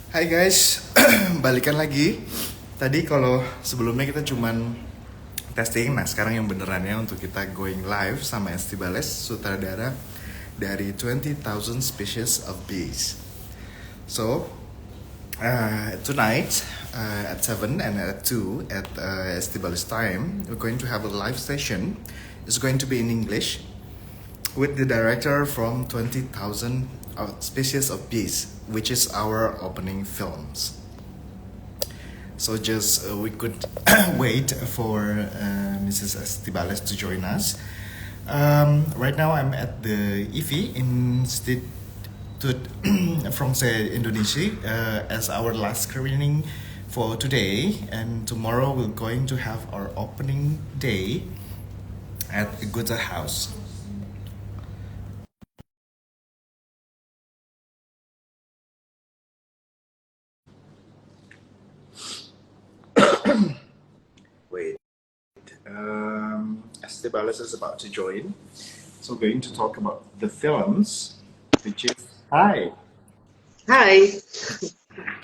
Hai guys, balikan lagi. Tadi kalau sebelumnya kita cuman testing, nah sekarang yang benerannya untuk kita going live sama Estibaliz, sutradara dari 20,000 Species of Bees. So, tonight at 7 and at 2 at Estibaliz time, we're going to have a live session. It's going to be in English with the director from 20,000 Species of Bees, which is our opening films. So just we could wait for Mrs. Estibaliz to join us. Right now I'm at the IFI Institute from Indonesia as our last screening for today, and tomorrow we're going to have our opening day at Goethe House. Wait. Estibaliz is about to join. So we're going to talk about the films, which is... Hi. Hi.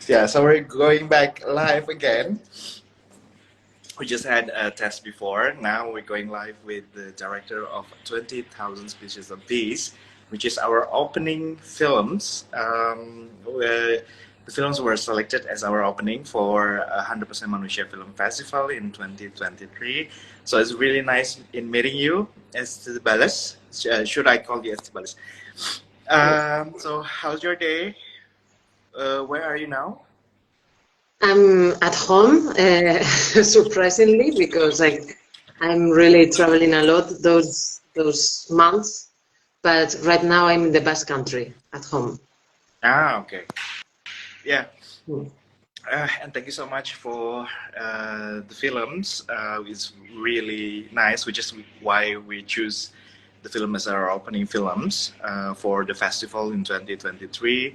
Yeah, so we're going back live again. We just had a test before. Now we're going live with the director of 20,000 Species of Bees, which is our opening films. The films were selected as our opening for 100% Manusia Film Festival in 2023. So it's really nice in meeting you, Estibaliz. Should I call you Estibaliz? So how's your day? Where are you now? I'm at home, surprisingly, because I'm really traveling a lot those months. But right now I'm in the Basque Country at home. Ah, okay. Yeah. Mm. And thank you so much for the films. It's really nice, which is why we choose the film as our opening films for the festival in 2023.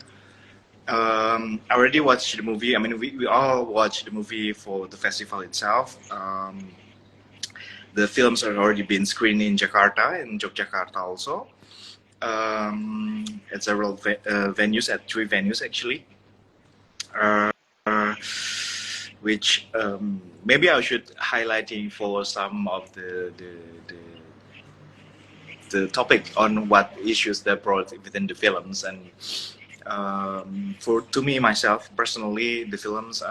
I already watched the movie. I mean, we all watched the movie for the festival itself. The films have already been screened in Jakarta, in Yogyakarta also. At several venues, at 3 venues actually. Which maybe I should highlighting for some of the topic on what issues they brought within the films. And to me myself personally, the films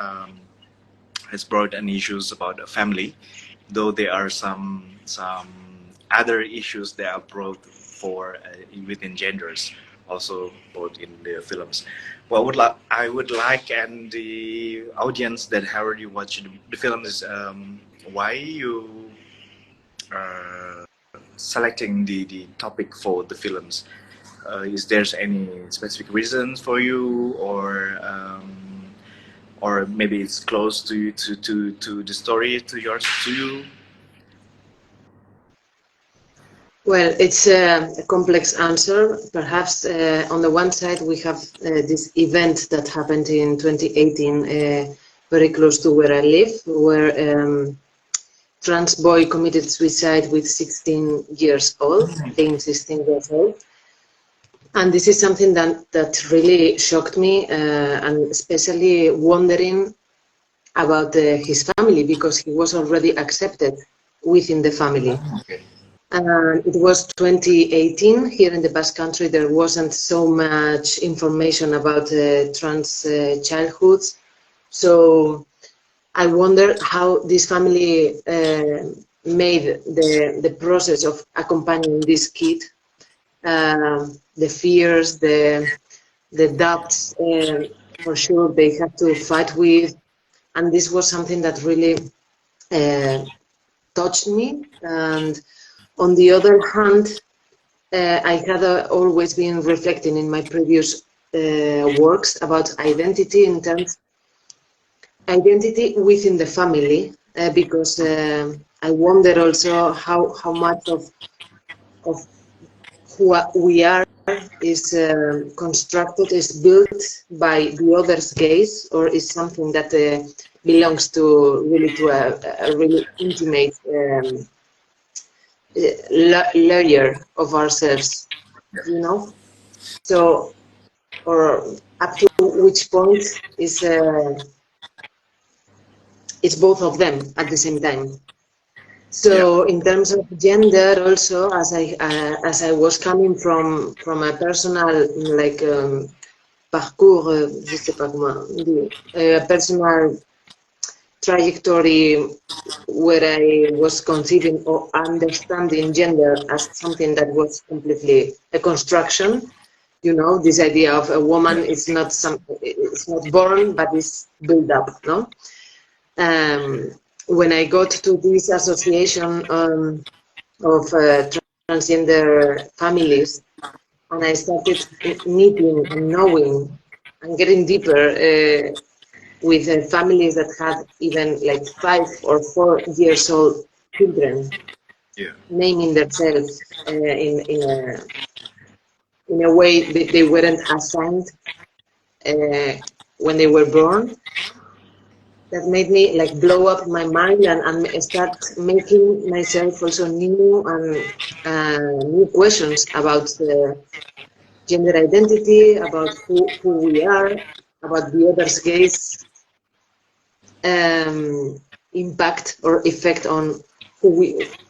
has brought an issues about family, though there are some other issues that are brought for within genders also both in the films. What I would like, and the audience that have already watched the film, is why you selecting the topic for the films. Is there any specific reasons for you, or maybe it's close to the story to you? Well, it's a complex answer. Perhaps on the one side we have this event that happened in 2018, very close to where I live, where trans boy committed suicide with 16 years old, being 16 years old. And this is something that really shocked me, and especially wondering about his family, because he was already accepted within the family. Okay. It was 2018. Here in the Basque Country, there wasn't so much information about trans childhoods. So I wonder how this family made the process of accompanying this kid, the fears, the doubts, for sure they had to fight with. And this was something that really touched me. And on the other hand, I had always been reflecting in my previous works about identity in terms identity within the family, because I wonder also how much of who we are is constructed, is built by the other's gaze, or is something that belongs to a really intimate layer of ourselves, you know. So, or up to which point is it's both of them at the same time. So in terms of gender, also, as I was coming from a personal like parcours, je sais pas comment dire, a personal trajectory where I was conceiving or understanding gender as something that was completely a construction. You know, this idea of a woman is not it's not born, but is built up. No, when I got to this association of transgender families, and I started meeting and knowing and getting deeper with families that had even like 5 or 4 years old children, naming themselves in a way that they weren't assigned when they were born. That made me like blow up my mind and start making myself also new and new questions about gender identity, about who we are, about the other's gaze impact or effect on who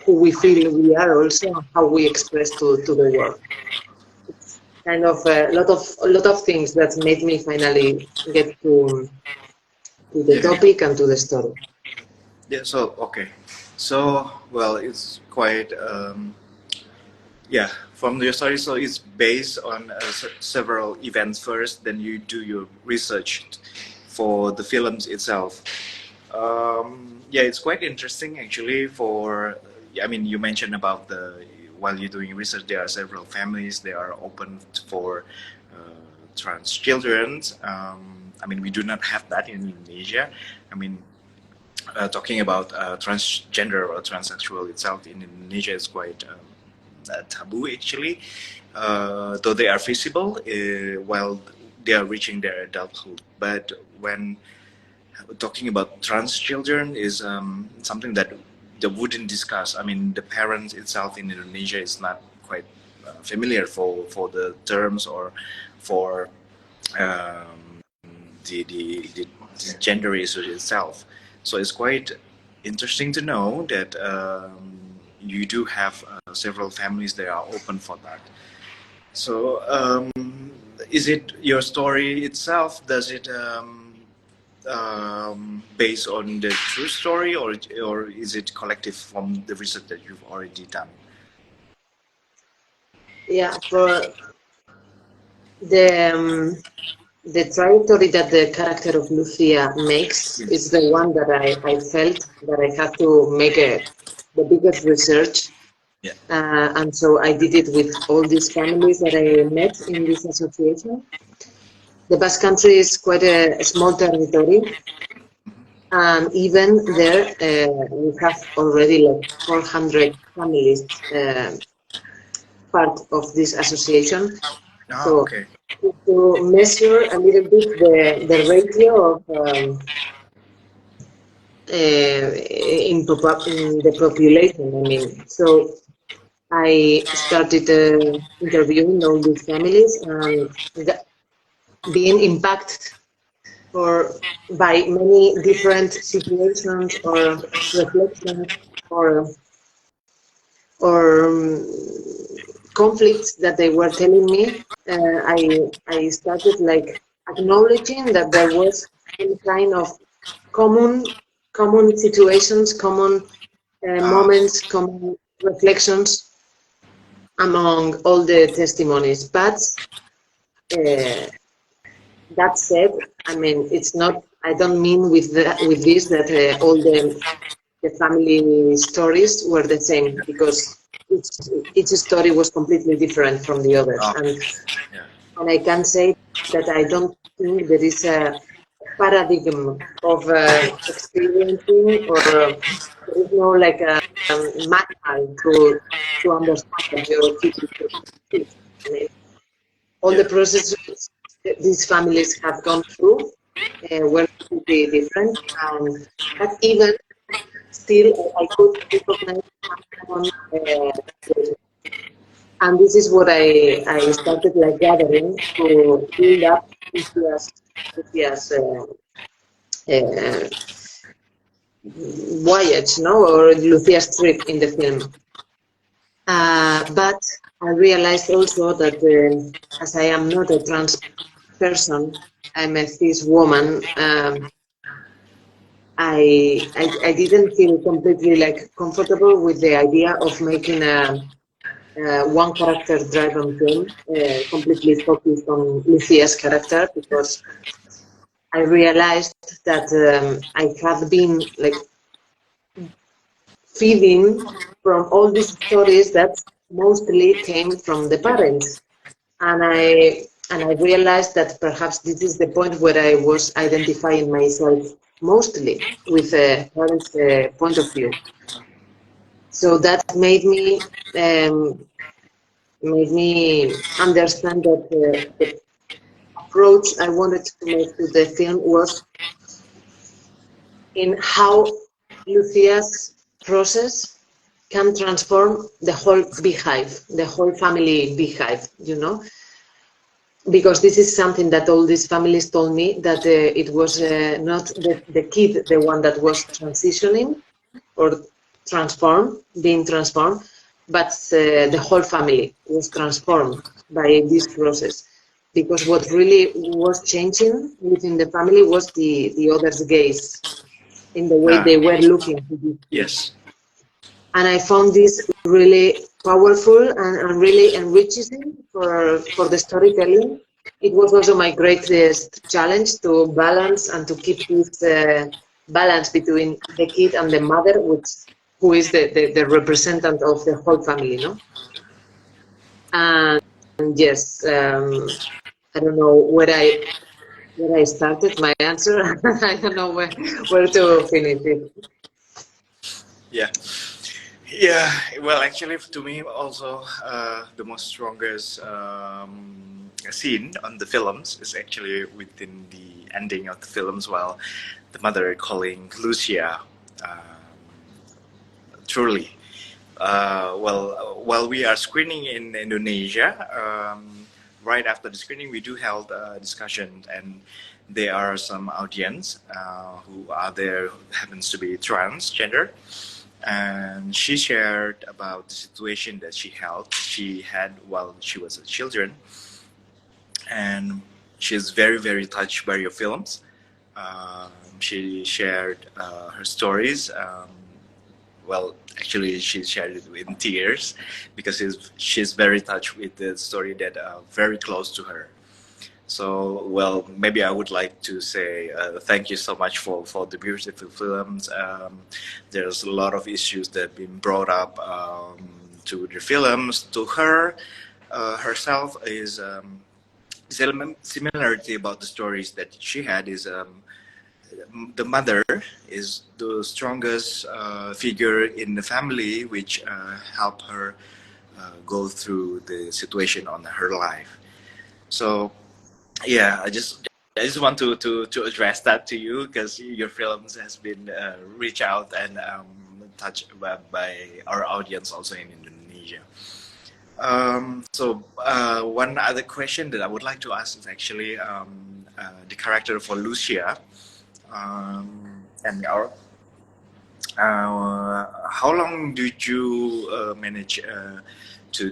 we feel we are, also how we express to the world. It's kind of a lot of things that made me finally get to the topic and to the story. Yeah. So okay. So well, it's quite yeah. From your story, so it's based on several events first. Then you do your research for the films itself. Yeah, it's quite interesting actually. I mean, you mentioned about while you're doing research, there are several families. They are open for trans children. I mean, we do not have that in Indonesia. I mean, talking about transgender or transsexual itself in Indonesia is quite taboo actually, though they are visible while they are reaching their adulthood. But when talking about trans children is something that they wouldn't discuss. I mean, the parents itself in Indonesia is not quite familiar for the terms or for um, the gender issue itself. So it's quite interesting to know that you do have several families that are open for that. So is it your story itself? Does it based on the true story, or is it collective from the research that you've already done? Yeah, for the trajectory that the character of Lucia makes is the one that I felt that I had to make the biggest research. Yeah. And so I did it with all these families that I met in this association. The Basque Country is quite a small territory, and even there we have already like 400 families part of this association. So Okay. to measure a little bit the ratio of in the population, I mean. So I started interviewing all these families and being impacted by many different situations or reflections or conflicts that they were telling me. I started like acknowledging that there was some kind of common situations, common moments, common reflections among all the testimonies. But that said, I mean, it's not. I don't mean with this that all the family stories were the same, because each story was completely different from the others, and I can say that I don't think there is a paradigm of experiencing, or there is no like a manual to understand your future. I mean, all the processes these families have gone through were completely different, but even still, I could recognize some common And this is what I started like gathering to build up Lucia's uh, voyage, no, or Lucia's trip in the film. But I realized also that as I am not a trans person, I'm a cis woman. I didn't feel completely like comfortable with the idea of making a one character driven film completely focused on Lucia's character, because I realized that I have been like feeding from all these stories that mostly came from the parents, and I realized that perhaps this is the point where I was identifying myself mostly with a parent's point of view. So that um, made me understand that the approach I wanted to make to the film was in how Lucia's process can transform the whole beehive, the whole family beehive, you know? Because this is something that all these families told me, that it was not the kid, the one that was transitioning or being transformed, but the whole family was transformed by this process. Because what really was changing within the family was the other's gaze in the way Ah, they were looking to this kid. yes. And I found this really powerful and really enriching for the storytelling. It was also my greatest challenge to balance and to keep this balance between the kid and the mother, who is the representative of the whole family, no? And yes, I don't know where I started my answer. I don't know where to finish it. Yeah. Yeah, well, actually, to me, also the most strongest scene on the films is actually within the ending of the films, while the mother calling Lucia, truly. While we are screening in Indonesia, right after the screening, we do held a discussion, and there are some audience who are there who happens to be transgender, and she shared about the situation that she had while she was a children, and she's very touched by your films. She shared her stories. Well, actually, she shared it in tears because she's very touched with the story that very close to her. So, well, maybe I would like to say thank you so much for the beautiful films. There's a lot of issues that have been brought up to the films. To her herself is similarity about the stories that she had is the mother is the strongest figure in the family, which helped her go through the situation on her life. So yeah, I just want to address that to you because your films has been reached out and touched by our audience also in Indonesia. So one other question that I would like to ask is actually the character for Lucia and our. How long did you manage to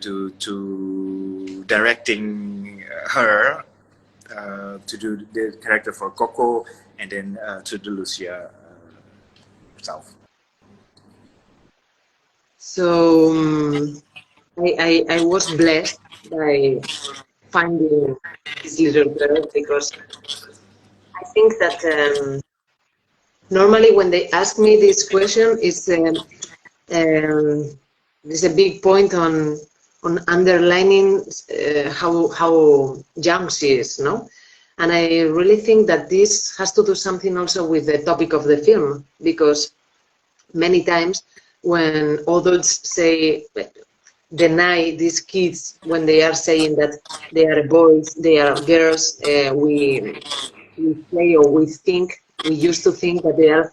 directing her to do the character for Coco and then to do Lucia herself? So I was blessed by finding this little girl, because I think that normally when they ask me this question, there's a big point on underlining how young she is, no? And I really think that this has to do something also with the topic of the film, because many times when adults say, deny these kids when they are saying that they are boys, they are girls, we say, or we used to think that they are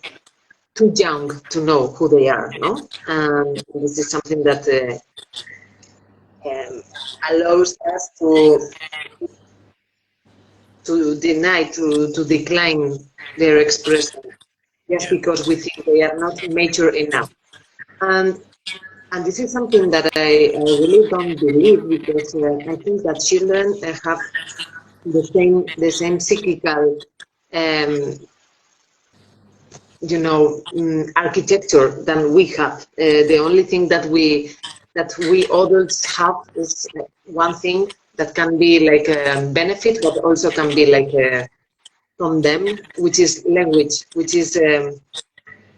too young to know who they are, no? And this is something that allows us to deny, to decline their expression, just because we think they are not mature enough. And this is something that I really don't believe, because I think that children have the same psychical, architecture than we have. The only thing that we adults have is one thing that can be like a benefit, but also can be like from them, which is language, which is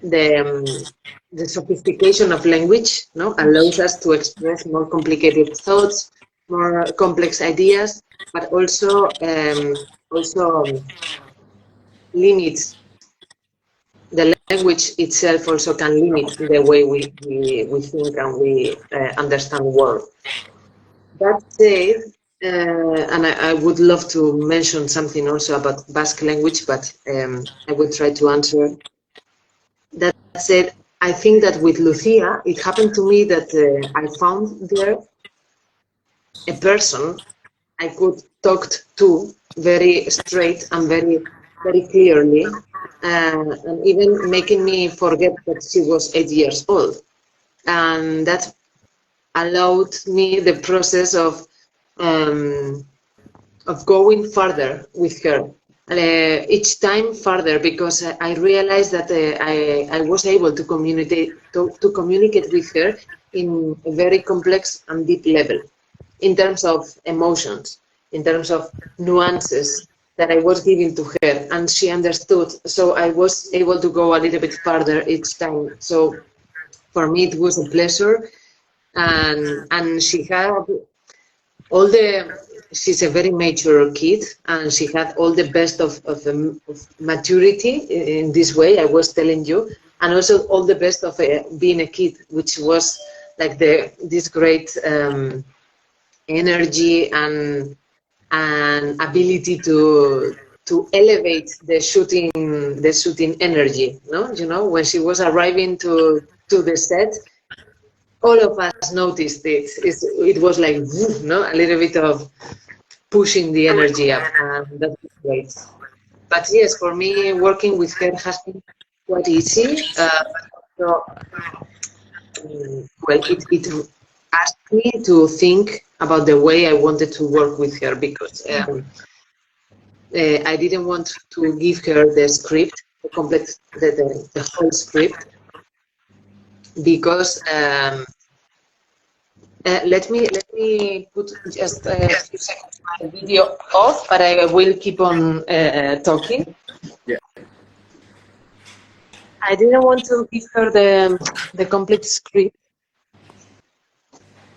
the sophistication of language, no, allows us to express more complicated thoughts, more complex ideas, but also limits. The language itself also can limit the way we think and we understand world. That said, and I would love to mention something also about Basque language, but I will try to answer. That said, I think that with Lucia, it happened to me that I found there a person I could talk to very straight and very clearly, and even making me forget that she was 8 years old. And that allowed me the process of going further with her. Each time further, because I realized that I was able to communicate with her in a very complex and deep level, in terms of emotions, in terms of nuances that I was giving to her, and she understood. So I was able to go a little bit further each time. So for me, it was a pleasure, and she had all the. She's a very mature kid, and she had all the best of maturity in this way I was telling you, and also all the best of being a kid, which was like this great energy and ability to elevate the shooting energy. No, when she was arriving to the set, all of us noticed it. It was like, no, a little bit of pushing the energy up, and that's great. But yes, for me, working with her has been quite easy. So, well, it asked me to think about the way I wanted to work with her, because I didn't want to give her the script, the whole script, because let me put just a few seconds my video off, but I will keep on talking. Yeah. I didn't want to give her the complete script,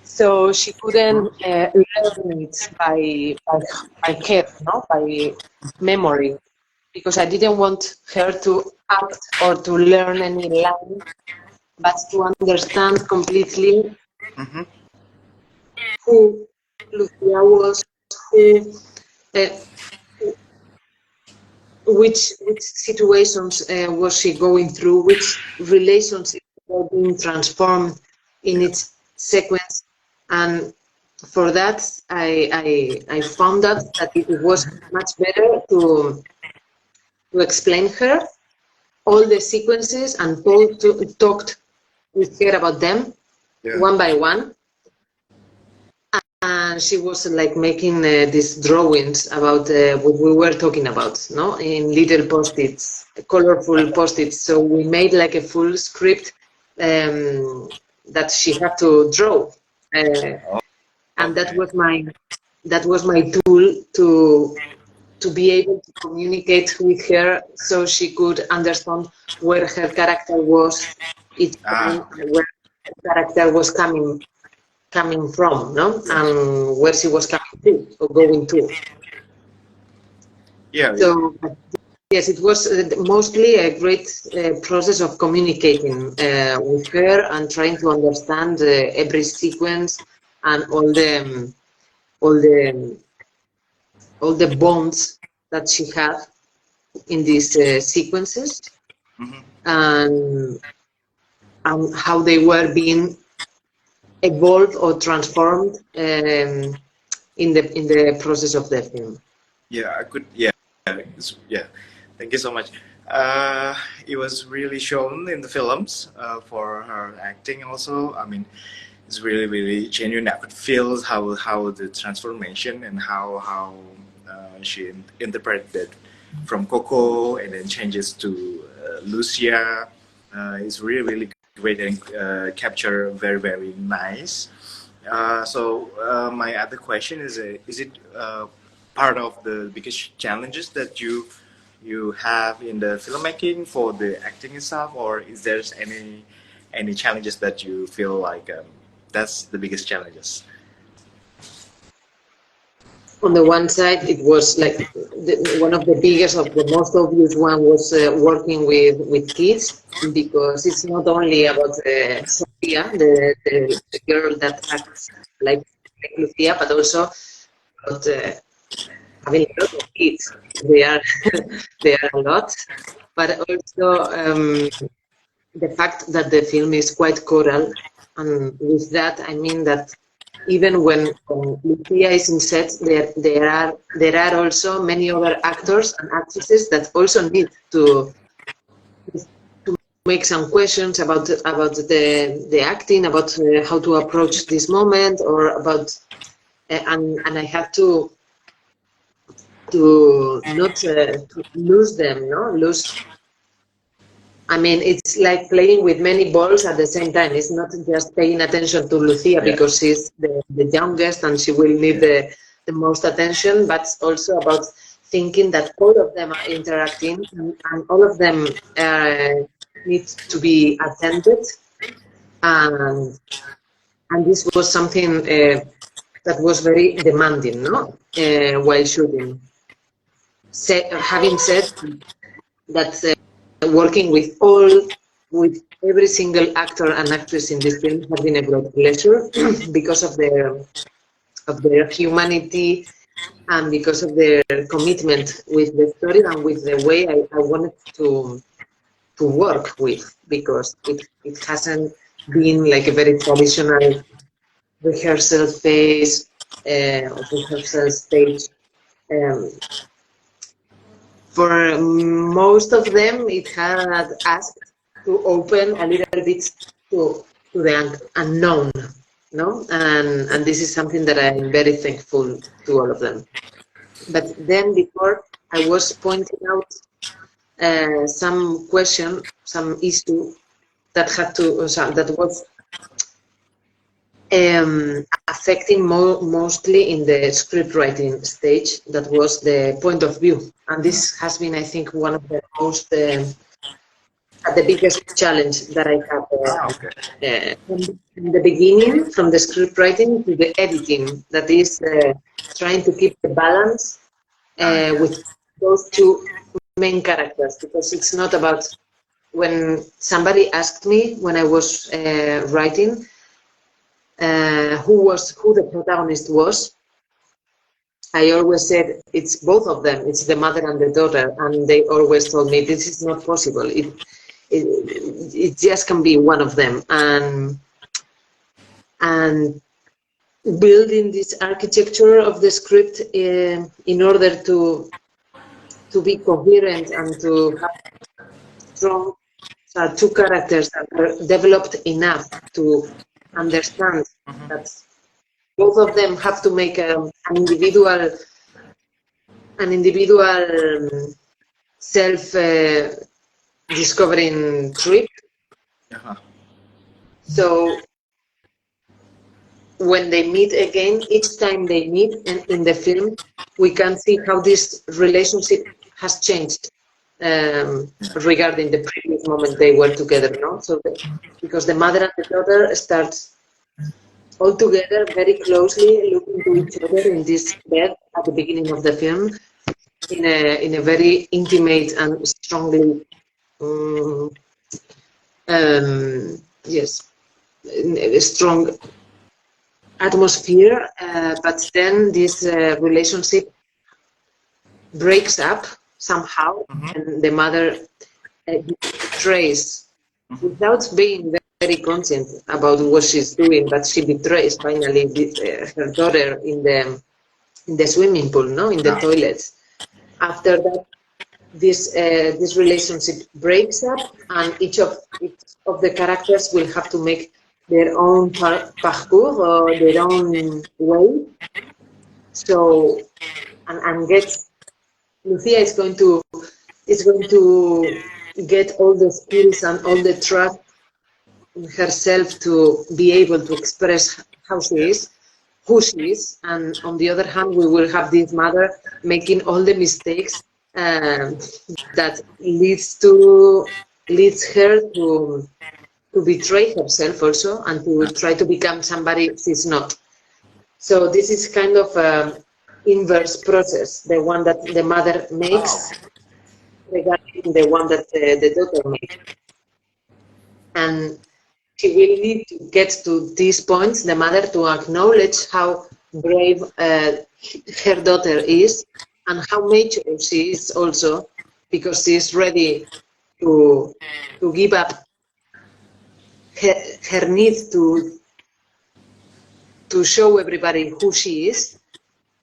so she couldn't learn it by head, no, by memory, because I didn't want her to act or to learn any line, but to understand completely who Lucia was, which situations was she going through, which relationships were being transformed in its sequence. And for that, I found out that it was much better to explain her all the sequences and talked with her about them one by one. And she was like making these drawings about what we were talking about, no, in little post-its, colorful post-its. So we made like a full script that she had to draw, and that was my tool to be able to communicate with her, so she could understand where her character was each time, where her character was coming from, no, and where she was coming to or going to. Yeah. So yes, it was mostly a great process of communicating with her and trying to understand every sequence and all the bonds that she had in these sequences, and how they were being evolved or transformed in the process of the film. Yeah, I could. Yeah, yeah. Thank you so much. It was really shown in the films for her acting. Also, I mean, it's really really genuine. I could feel how the transformation and how she interpreted from Coco and then changes to Lucia. It's really really great and capture very very nice. So my other question is it part of the biggest challenges that you have in the filmmaking for the acting itself, or is there any challenges that you feel like that's the biggest challenges? On the one side, it was like one of the biggest, of the most obvious one was working with kids, because it's not only about Sophia, the girl that acts like Lucia, but also about having a lot of kids. They are they are a lot, but also the fact that the film is quite choral, and with that I mean that even when Lucia is in set, there are also many other actors and actresses that also need to make some questions about the acting, about how to approach this moment, or about and I have to not to lose them, no, lose. I mean, it's like playing with many balls at the same time. It's not just paying attention to Lucia Yeah. because she's the youngest and she will need the most attention, but also about thinking that all of them are interacting and all of them need to be attended. And this was something that was very demanding, no? While shooting. Having said that, working with every single actor and actress in this film has been a great pleasure because of their humanity and because of their commitment with the story and with the way I wanted to work with, because it hasn't been like a very traditional rehearsal phase or rehearsal stage. For most of them, it had asked to open a little bit to the unknown, no? And this is something that I'm very thankful to all of them. But then before, I was pointing out some question, some issue that had to, that was affecting mostly in the script writing stage. That was the point of view, and this has been, I think, one of the most the biggest challenge that I have from the beginning, from the script writing to the editing. That is trying to keep the balance with those two main characters, because it's not about, when somebody asked me when I was writing who the protagonist was, I always said it's both of them. It's the mother and the daughter, and they always told me this is not possible. It just can be one of them, and building this architecture of the script in order to be coherent and to have strong two characters that are developed enough to understand that both of them have to make an individual self discovering trip. So when they meet again, each time they meet, and in the film, we can see how this relationship has changed regarding the previous moment they were together. No, so because the mother and the daughter start all together very closely, looking to each other in this bed at the beginning of the film, in a very intimate and strongly, yes, a strong atmosphere. But then this relationship breaks up somehow, and the mother betrays, without being very conscious about what she's doing, but she betrays finally her daughter in the swimming pool, no, in the toilets. After that, this relationship breaks up, and each of the characters will have to make their own parcours or their own way. So, and Lucia is going to get all the skills and all the trust in herself to be able to express how she is, who she is, and on the other hand, we will have this mother making all the mistakes that leads her to betray herself also, and to try to become somebody she's not. So this is kind of inverse process, the one that the mother makes regarding the one that the daughter makes. And she will need to get to these points, the mother, to acknowledge how brave her daughter is, and how mature she is also, because she is ready to give up her need to show everybody who she is,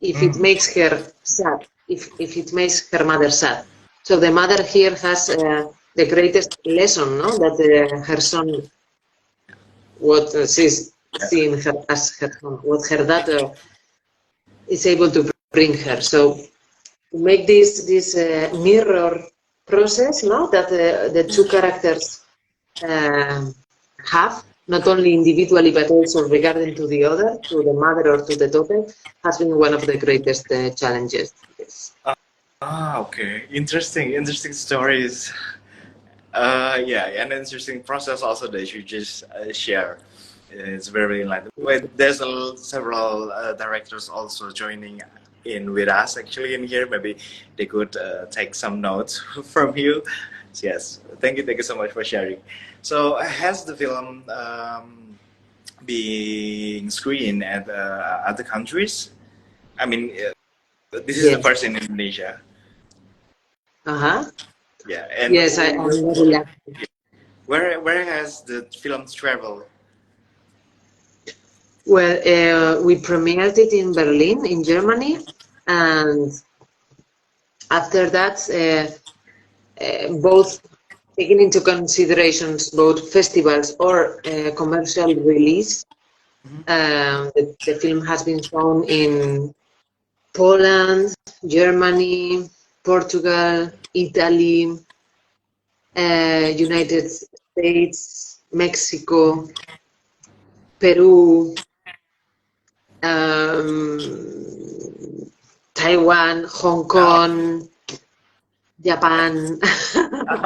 if it makes her sad, if it makes her mother sad. So the mother here has the greatest lesson, no? That her son, what she's seeing her as her son, what her daughter is able to bring her. So to make this mirror process, no, that the two characters have, not only individually but also regarding to the other, to the mother or to the daughter, has been one of the greatest challenges. Yes. Okay. Interesting stories. Yeah, and interesting process also that you just share. It's very enlightening. Wait, there's several directors also joining in with us actually in here. Maybe they could take some notes from you. Yes, thank you so much for sharing. So, has the film being screened at other countries? I mean, this is the first in Indonesia. Yeah, and yes, I'm very lucky. Where has the film traveled? Well, we premiered it in Berlin, in Germany, and after that, both taking into considerations both festivals or commercial release, the film has been shown in Poland, Germany, Portugal, Italy, United States, Mexico, Peru, Taiwan, Hong Kong, Japan.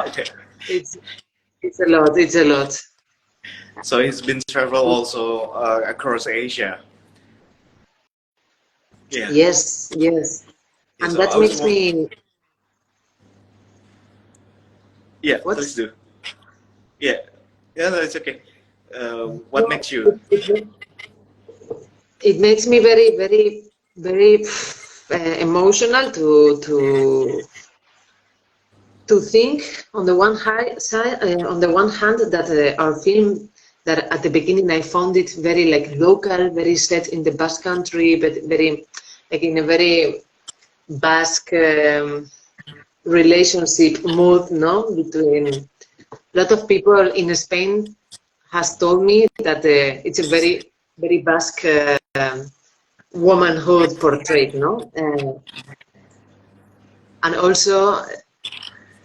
Okay. It's a lot. It's a lot. So he's been travel also across Asia. Yeah. Yes, yes. And So that makes me. Yeah, What? please do. Yeah, no, it's okay. What makes you? It makes me very, very, very emotional to think on the one hand that our film, that at the beginning I found it very like local, very set in the Basque country, but very like in a very Basque relationship mood, no, between a lot of people in Spain has told me that it's a very, very Basque womanhood portrait, no? And also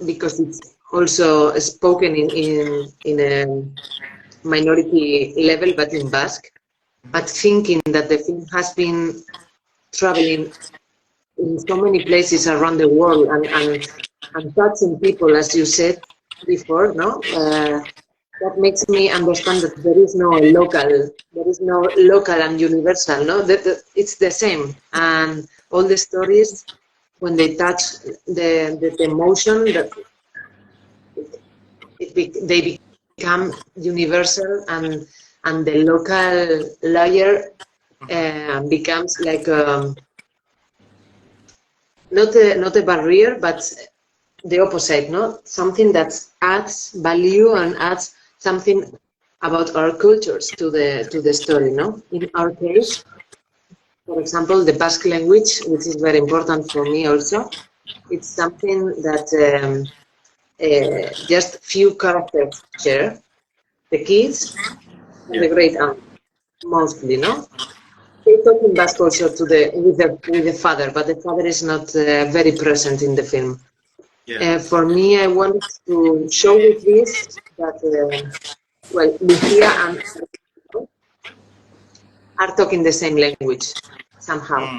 because it's also spoken in a minority level, but in Basque. But thinking that the film has been traveling in so many places around the world and touching people, as you said before, no? That makes me understand that there is no local and universal, no? It's the same, and all the stories, when they touch the emotion, that they become universal, and the local layer becomes like not a barrier, but the opposite, no? Something that adds value and adds something about our cultures to the story, no? In our case, for example, the Basque language, which is very important for me also, it's something that just few characters share, the kids and the great aunt, mostly, no? They talk in Basque also with the father, but the father is not very present in the film. For me, I wanted to show with this that, well, Lucia and are talking the same language somehow.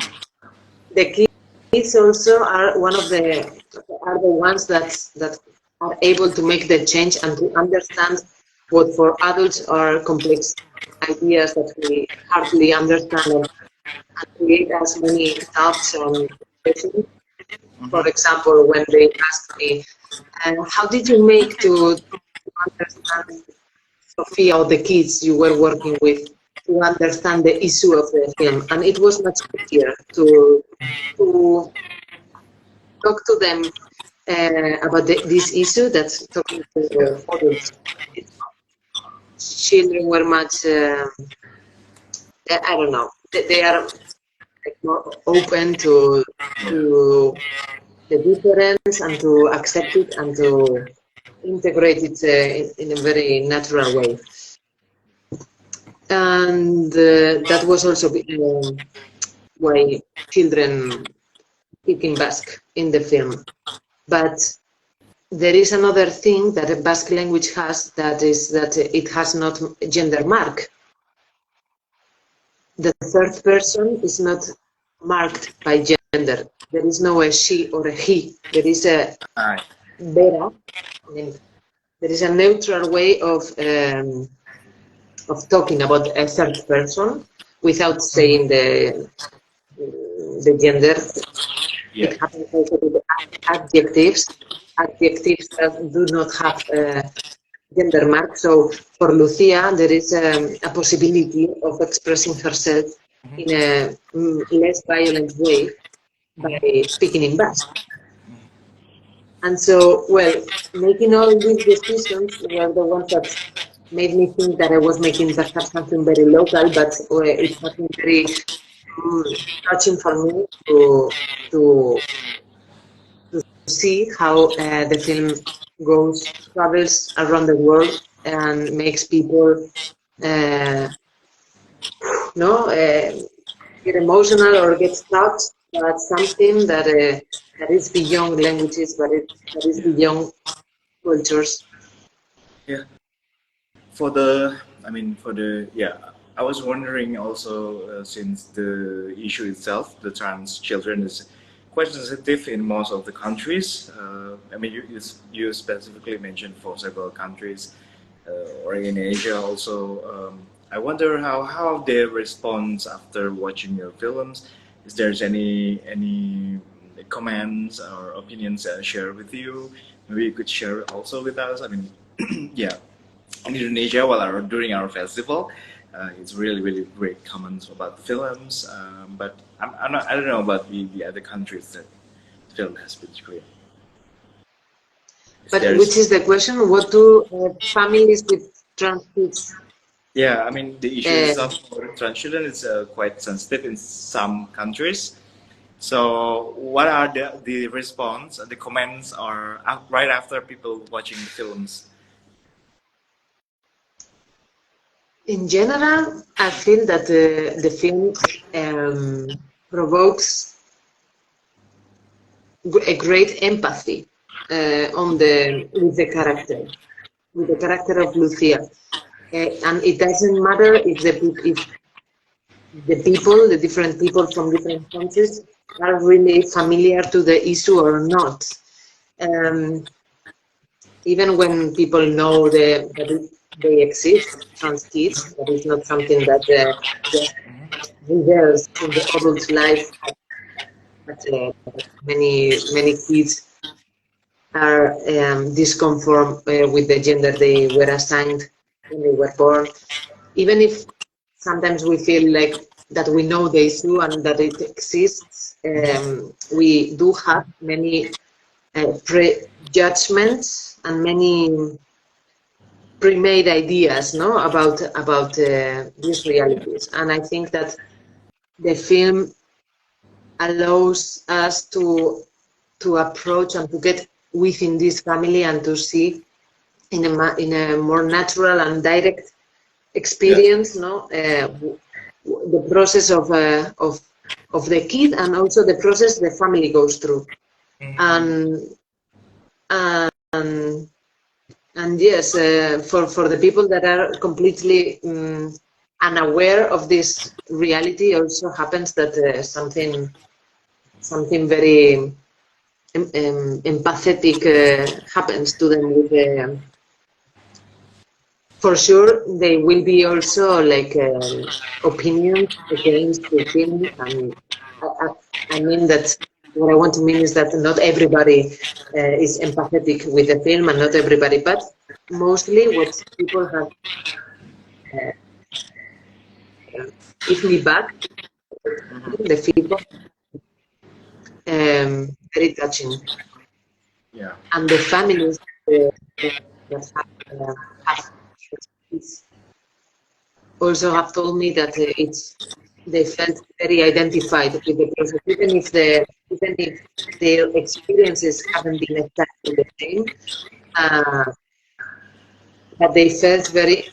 The kids also are the ones that are able to make the change and to understand what for adults are complex ideas that we hardly understand and create as many thoughts and questions. For example, when they ask me, how did you make to understand Sophia or the kids you were working with to understand the issue of the film? And it was much easier to talk to them about this issue that's talking to the adults. Children were much, I don't know, they are like more open to the difference and to accept it and to integrate it in a very natural way. And that was also why children speak in Basque in the film. But there is another thing that a Basque language has, that is that it has not gender mark. The third person is not marked by gender. There is no a she or a he. There is a vera. I mean, there is a neutral way of talking about a third person without saying the gender. Yeah. It happens also with the adjectives. Adjectives that do not have gender mark. So for Lucia, there is a possibility of expressing herself in a less violent way by speaking in Basque. And so, well, making all these decisions were the ones that made me think that I was making perhaps something very local, but it has been very touching for me to see how the film travels around the world and makes people get emotional or get touched about something that is beyond languages, but that is beyond cultures. Yeah. I was wondering also, since the issue itself, the trans children, is quite sensitive in most of the countries. You specifically mentioned for several countries, or in Asia also. I wonder how they respond after watching your films. Is there any comments or opinions share with you? Maybe you could share also with us. Yeah. In Indonesia, during our festival, it's really great comments about the films. But I don't know about the other countries that the film has been screened. But which is the question? What do families with trans kids? Yeah, the issue itself for trans children is quite sensitive in some countries. So, what are the response, the comments, are right after people watching the films? In general, I feel that the film provokes a great empathy with the character of Lucia, and it doesn't matter if the different people from different countries are really familiar to the issue or not. Even when people know that they exist, trans kids, that is not something that just reveals in the adult life. But many kids are disconform with the gender they were assigned when they were born. Even if sometimes we feel like that we know the issue and that it exists, we do have many prejudgments and many pre-made ideas, no, about these realities. And I think that the film allows us to approach and to get within this family and to see in a more natural and direct experience, no, the process of the kid, and also the process the family goes through. And yes, for the people that are completely unaware of this reality, also happens that something very empathetic happens to them with for sure they will be also like opinions against the film, and I mean that what I want to mean is that not everybody is empathetic with the film, and not everybody, but mostly what people have give me back the feedback very touching. Yeah. And the families that have kids also have told me that they felt very identified with the process, even if their experiences haven't been exactly the same, but they felt very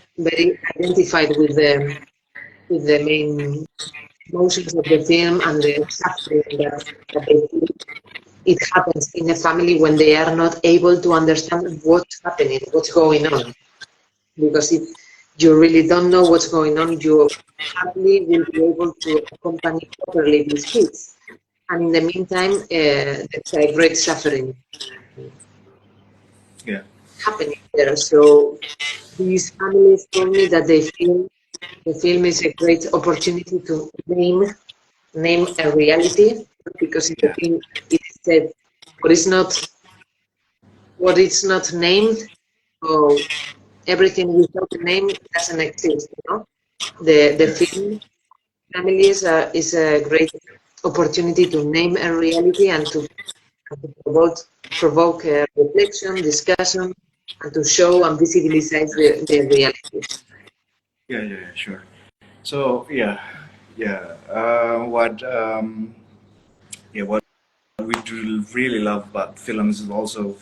identified with the main emotions of the film and the suffering that they feel. It happens in a family when they are not able to understand what's happening, what's going on. Because if you really don't know what's going on, you hardly will be able to accompany properly these kids. And in the meantime, there's a great suffering happening there. So these families told me that they feel the film is a great opportunity to name a reality, because in the film it is said what is not named, so everything without a name doesn't exist. You know? The film families is a great opportunity to name a reality and to provoke reflection, discussion, and to show and visibilize the reality. Yeah, sure. So what we do really love about films is also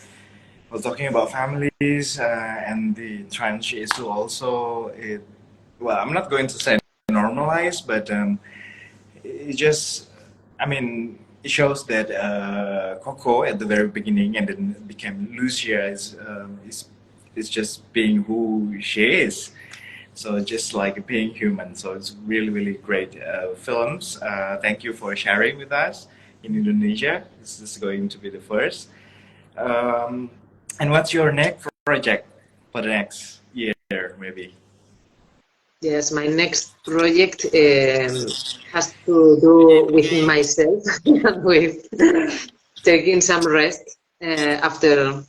we're talking about families and the trans issue also. Well, I'm not going to say normalize, but it just, I mean, it shows that Coco at the very beginning and then became Lucia is just being who she is. So just like being human. So it's really great films. Thank you for sharing with us in Indonesia. This is going to be the first. And what's your next project for the next year, maybe? Yes, my next project has to do with myself, with taking some rest after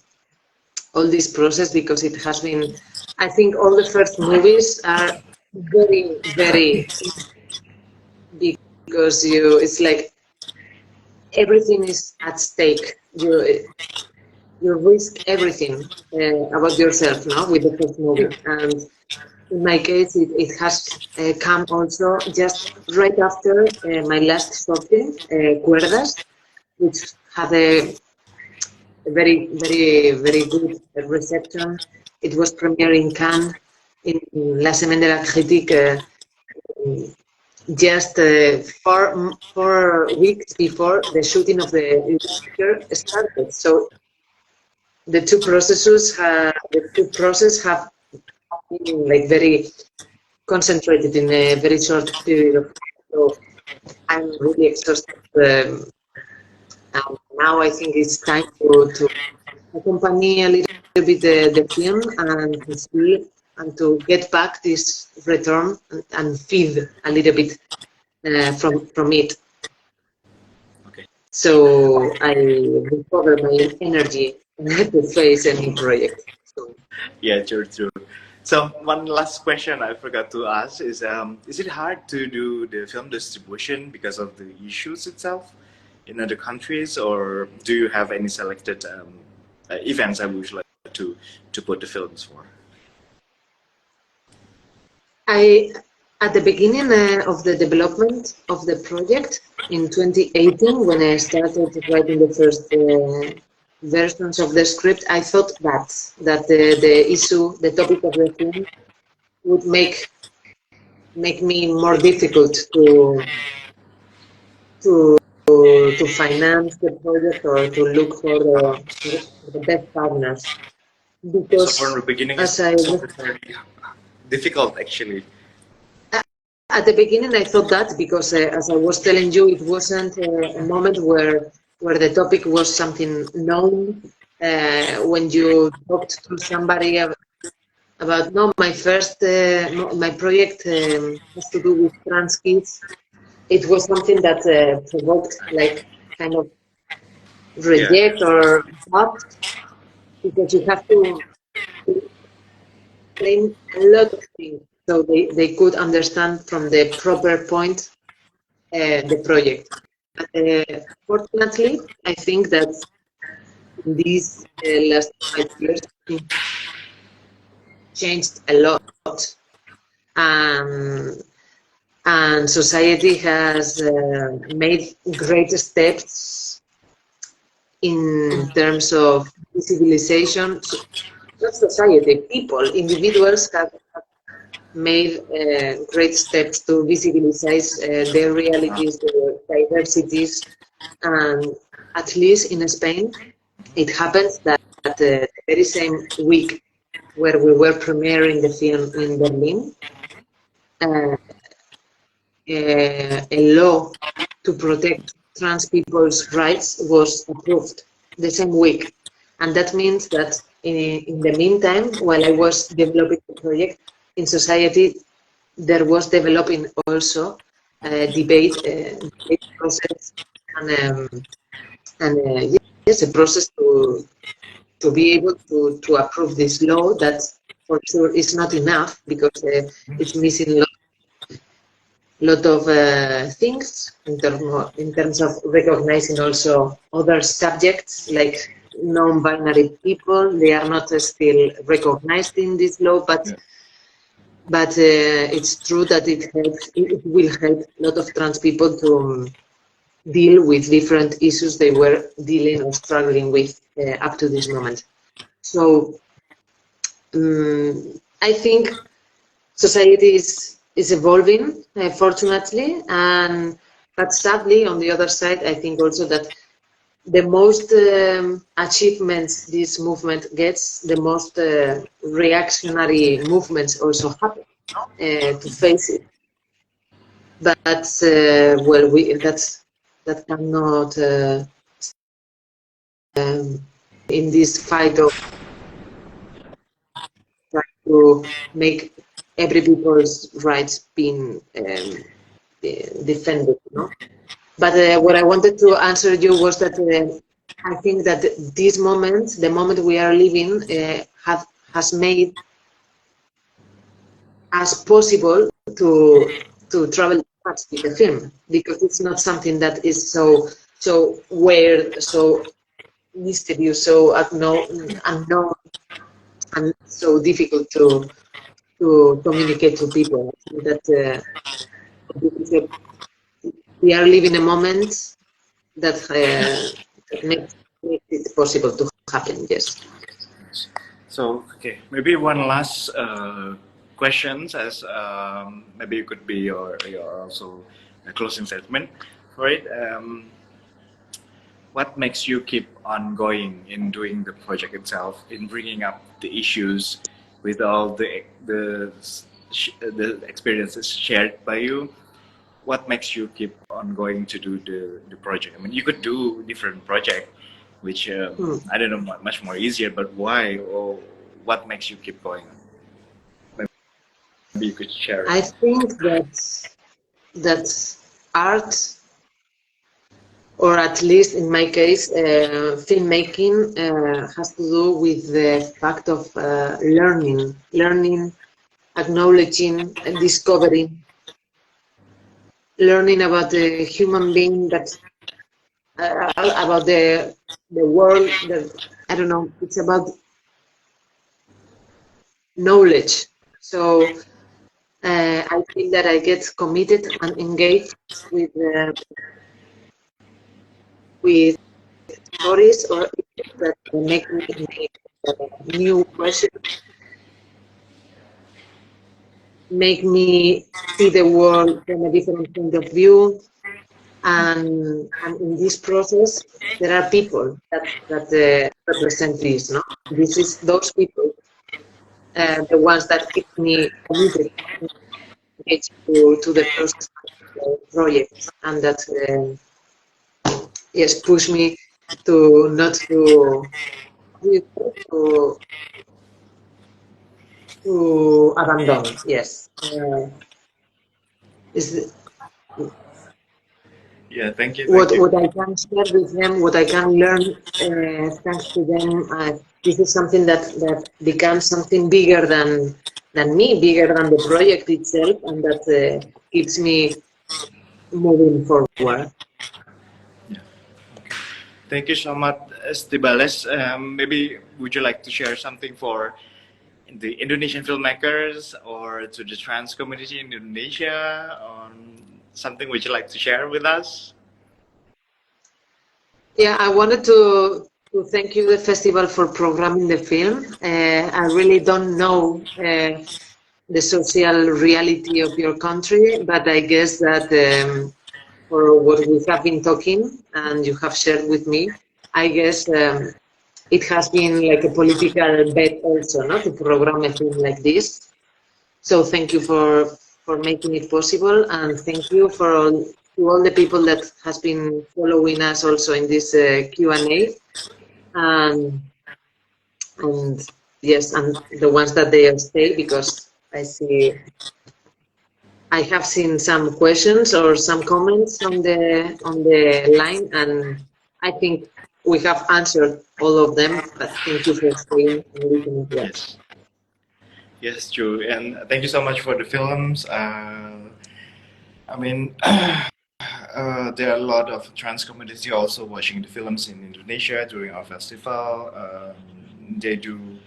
all this process, because it has been, I think all the first movies are very, because it's like everything is at stake. You risk everything about yourself now with the first movie. And in my case, it has come also just right after my last short film, Cuerdas, which had a very good reception. It was premiered in Cannes in La Semaine de la Critique just 4 weeks before the shooting of the picture started. So the two processes have been like very concentrated in a very short period of time. So I'm really exhausted. And now I think it's time to accompany a little bit the film and to see and to get back this return and feed a little bit from it. Okay. So I recover my energy to face a new project. So, Yeah, true. So one last question I forgot to ask is it hard to do the film distribution because of the issues itself in other countries, or do you have any selected events I would like to put the films for? At the beginning of the development of the project in 2018, when I started writing the first versions of the script, I thought that the issue, the topic of the film, would make me more difficult to to finance the project or to look for the best partners. So from Because the beginning, as it I was sounded very difficult, actually. at the beginning, I thought that because, as I was telling you, it wasn't a moment where the topic was something known. When you talked to somebody about no, my first my project has to do with trans kids. It was something that provoked like kind of Yeah. reject or doubt because you have to explain a lot of things so they could understand from the proper point the project. But, fortunately, I think that in these last 5 years, things changed a lot, um, and society has made great steps in terms of visibilization. So, not society, people, individuals have made great steps to visualize their realities, their diversities, and at least in Spain, it happens that the very same week where we were premiering the film in Berlin, uh, a law to protect trans people's rights was approved the same week. And that means that in the meantime, while I was developing the project, in society, there was developing also debate process and yes, a process to be able to approve this law that for sure is not enough because it's missing lot of things in terms of recognizing also other subjects like non-binary people. They are not still recognized in this law, but it's true that it will help a lot of trans people to deal with different issues they were dealing or struggling with up to this moment. So I think society is evolving, fortunately, and but sadly, on the other side, I think also that the most achievements this movement gets, the most reactionary movements also happen to face it. But well, that cannot in this fight of trying to make every people's rights being defended. No? But what I wanted to answer you was that I think that this moment, the moment we are living, has made us possible to travel much with the film because it's not something that is so weird, so mysterious, so unknown, and so difficult to communicate to people. I think that we are living a moment that makes it possible to happen. Yes. So, okay, maybe one last questions as maybe it could be your also a closing statement for it. What makes you keep on going in doing the project itself, in bringing up the issues with all the experiences shared by you? What makes you keep on going to do the project? I mean, you could do different project, which I don't know, much more easier. But why or what makes you keep going? Maybe you could share I it. think that art, or at least in my case, filmmaking, has to do with the fact of learning, acknowledging, and discovering, learning about the human being that about the world. I don't know. It's about knowledge. So I feel that I get committed and engaged with stories or issues that make me make new questions, make me see the world from a different point of view. And in this process, there are people that represent this. No, this is those people, the ones that keep me committed to the process of the project, and that yes, push me to not to to abandon. Yes, is Yeah, thank you, thank what you. I can share with them, what I can learn thanks to them. This is something that becomes something bigger than me, bigger than the project itself, and that keeps me moving forward. Yeah. Thank you so much, Estibaliz. Maybe would you like to share something for the Indonesian filmmakers or to the trans community in Indonesia on something would you like to share with us? Yeah, I wanted to thank you, the festival, for programming the film. I really don't know the social reality of your country, but I guess that for what we have been talking and you have shared with me, I guess it has been like a political bet also, no, to program a film like this. So thank you for making it possible, and thank you for to all the people that has been following us also in this Q&A, and yes, and the ones that they stay, because I have seen some questions or some comments on the line, and I think we have answered all of them. But thank you for staying and listening to us. Yes, yes, true, and thank you so much for the films. I mean, there are a lot of trans community also watching the films in Indonesia during our festival. They do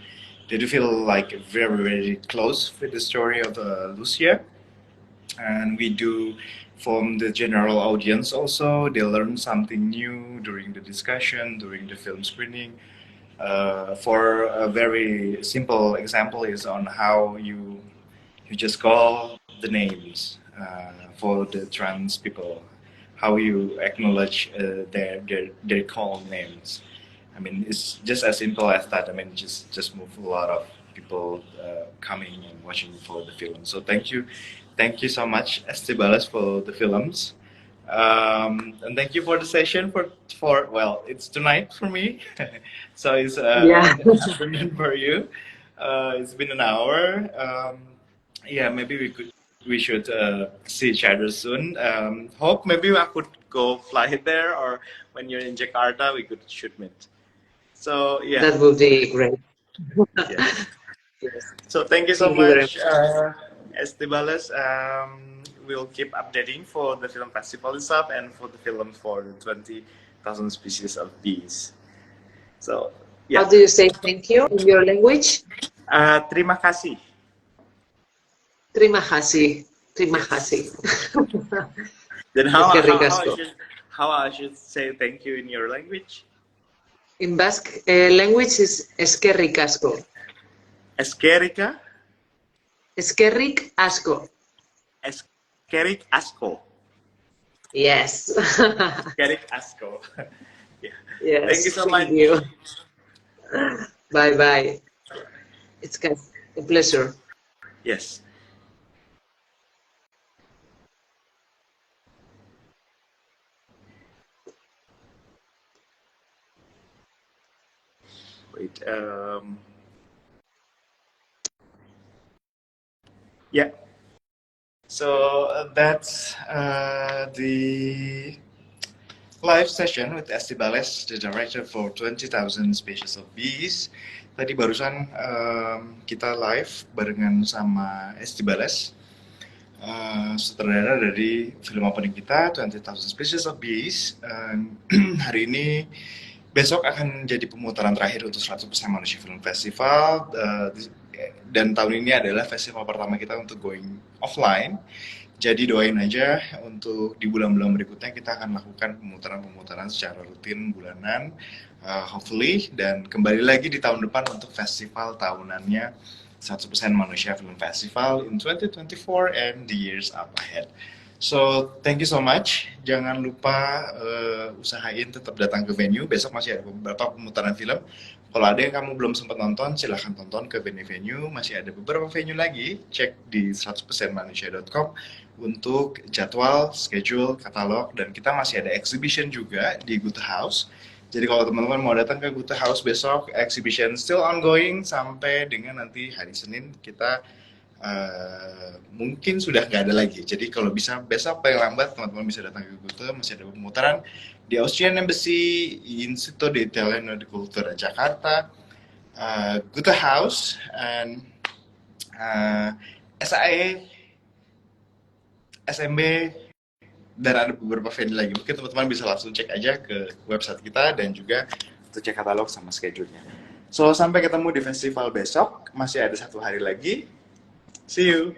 they do feel like very very close with the story of Lucia, and we do from the general audience also they learn something new during the discussion during the film screening. For a very simple example is on how you just call the names for the trans people, how you acknowledge their call names. I mean, it's just as simple as that. I mean, just move a lot of people coming and watching for the film. So thank you so much, Estibaliz, for the films. And thank you for the session for well, it's tonight for me, so it's Yeah, afternoon for you. It's been an hour. Yeah, maybe we should see each other soon. Hope maybe I could go fly there, or when you're in Jakarta, we should meet. So yeah, that would be great. yes. Yes, So thank you so thank you very much, much. Estibaliz. We'll keep updating for the film festival itself and for the film for the 20,000 species of bees. So How yeah, do you say thank you in your language? terima kasih. Terima kasih. Terima Yes. kasih. Then Eskerrik asko. how I should say thank you in your language? In Basque language is eskerrik asko. Eskerika, Eskerrik asko. eskerik asko, Yes. eskerik asko. Yeah. Yes. Thank you so much. Thank you. Bye bye. It's a pleasure. Yes. Wait. Yeah. So that's the live session with Estibaliz, the director for 20,000 Species of Bees. Tadi barusan kita live barengan sama Estibaliz, sutradara dari film opening kita 20,000 Species of Bees. Hari ini besok akan jadi pemutaran terakhir untuk 100% Manusia Film Festival. dan tahun ini adalah festival pertama kita untuk going offline. Jadi doain aja untuk di bulan-bulan berikutnya kita akan lakukan pemutaran-pemutaran secara rutin bulanan, hopefully, dan kembali lagi di tahun depan untuk festival tahunannya 100% Manusia Film Festival in 2024 and the years up ahead. So, thank you so much. Jangan lupa usahain tetap datang ke venue. Besok masih ada beberapa pemutaran film. Kalau ada yang kamu belum sempat nonton, silahkan tonton ke venue-venue. Masih ada beberapa venue lagi. Cek di 100%manusia.com untuk jadwal, schedule, katalog, dan kita masih ada exhibition juga di Gute House. Jadi kalau teman-teman mau datang ke Gute House besok, exhibition still ongoing sampai dengan nanti hari Senin kita mungkin sudah nggak ada lagi. Jadi kalau bisa besok paling lambat teman-teman bisa datang ke Gute, masih ada pemutaran di Austrian Embassy, Instituto di Italiano di Cultura Jakarta, Gute House, and SAE, SMB, dan ada beberapa venue lagi. Mungkin teman-teman bisa langsung cek aja ke website kita dan juga untuk cek katalog sama schedule-nya. So, sampai ketemu di festival besok. Masih ada 1 hari lagi. See you!